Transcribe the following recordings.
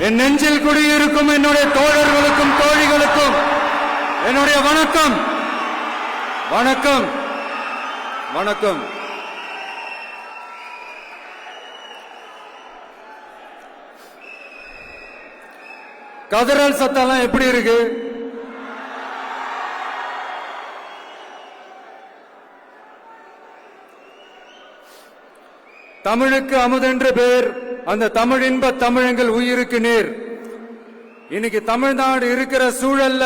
என் நெஞ்சில் குடியிருக்கும் என்னுடைய தோழர்களுக்கும் தோழிகளுக்கும் என்னுடைய வணக்கம் வணக்கம் வணக்கம். கதறல் சத்தம்லாம் எப்படி இருக்கு? தமிழுக்கு அமுதென்று பேர், அந்த தமிழ் இன்ப தமிழங்கள் உயிருக்கு நேர். இன்னைக்கு தமிழ்நாடு இருக்கிற சூழல்ல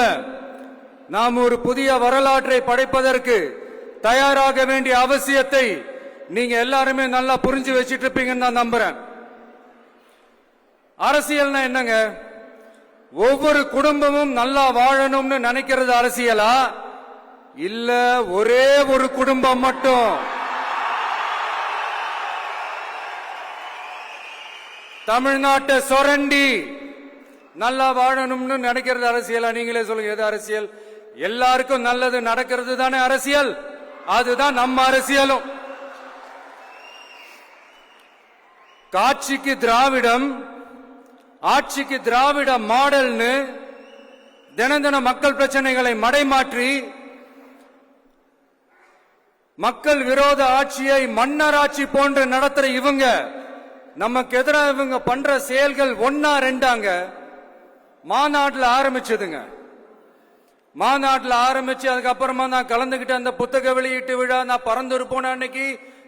நாம் ஒரு புதிய வரலாற்றை படைப்பதற்கு தயாராக வேண்டிய அவசியத்தை நீங்க எல்லாருமே நல்லா புரிஞ்சு வச்சிட்டு இருப்பீங்கன்னு நான் நம்புறேன். அரசியல்னா என்னங்க? ஒவ்வொரு குடும்பமும் நல்லா வாழணும்னு நினைக்கிறது அரசியலா? இல்ல ஒரே ஒரு குடும்பம் மட்டும் தமிழ்நாட்டை சொரண்டி நல்லா வாழணும்னு நினைக்கிறது அரசியலா? நீங்களே சொல்லுங்க, எது அரசியல்? எல்லாருக்கும் நல்லது நடக்கிறது தானே அரசியல். அதுதான் நம்ம அரசியலும். காட்சிக்கு திராவிடம், ஆட்சிக்கு திராவிட மாடல்னு தினம் தினம் மக்கள் பிரச்சனைகளை மடைமாற்றி மக்கள் விரோத ஆட்சியை மன்னராட்சி போன்று நடத்துற இவங்க நமக்கு எதிராக இவங்க பண்ற செயல்கள் ஒன்னா ரெண்டாங்க. மாநாட்டில் ஆரம்பிச்சதுங்க. மாநாட்டில் ஆரம்பிச்சு அதுக்கப்புறமா நான் கலந்துகிட்ட அந்த புத்தக வெளியீட்டு விழா, நான் பறந்து போன அன்னைக்கு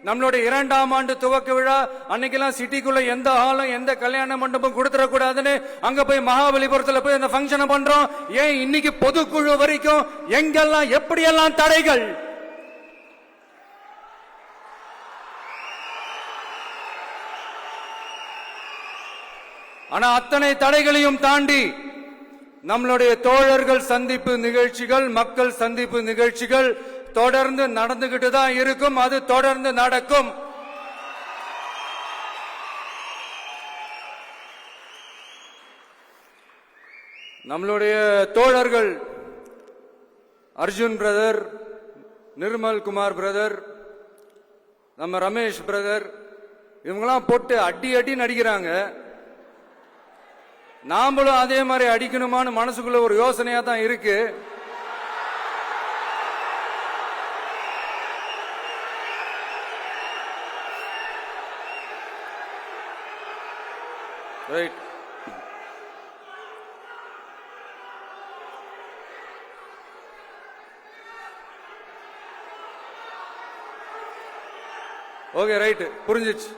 நம்மளுடைய 2ஆம் ஆண்டு துவக்க விழா அன்னைக்கெல்லாம் சிட்டிக்குள்ள எந்த ஹாலும் எந்த கல்யாண மண்டபம் கொடுத்துடக்கூடாதுன்னு அங்க போய் மகாபலிபுரத்துல போய் அந்த பங்கனை பண்றோம். ஏன் இன்னைக்கு பொதுக்குழு வரைக்கும் எங்கெல்லாம் எப்படியெல்லாம் தடைகள்? ஆனா அத்தனை தடைகளையும் தாண்டி நம்மளுடைய தோழர்கள் சந்திப்பு நிகழ்ச்சிகள், மக்கள் சந்திப்பு நிகழ்ச்சிகள் தொடர்ந்து நடந்துகிட்டு தான் இருக்கும். அது தொடர்ந்து நடக்கும். நம்மளுடைய தோழர்கள் அர்ஜுன் பிரதர், நிர்மல் குமார் பிரதர், நம்ம ரமேஷ் பிரதர், இவங்கெல்லாம் போட்டு அடி அடி நடிக்கிறாங்க. நாமளும் அதே மாதிரி அடிக்கணுமான்னு மனசுக்குள்ள ஒரு யோசனையா தான் இருக்கு. ரைட். ஓகே, ரைட், புரிஞ்சிச்சு.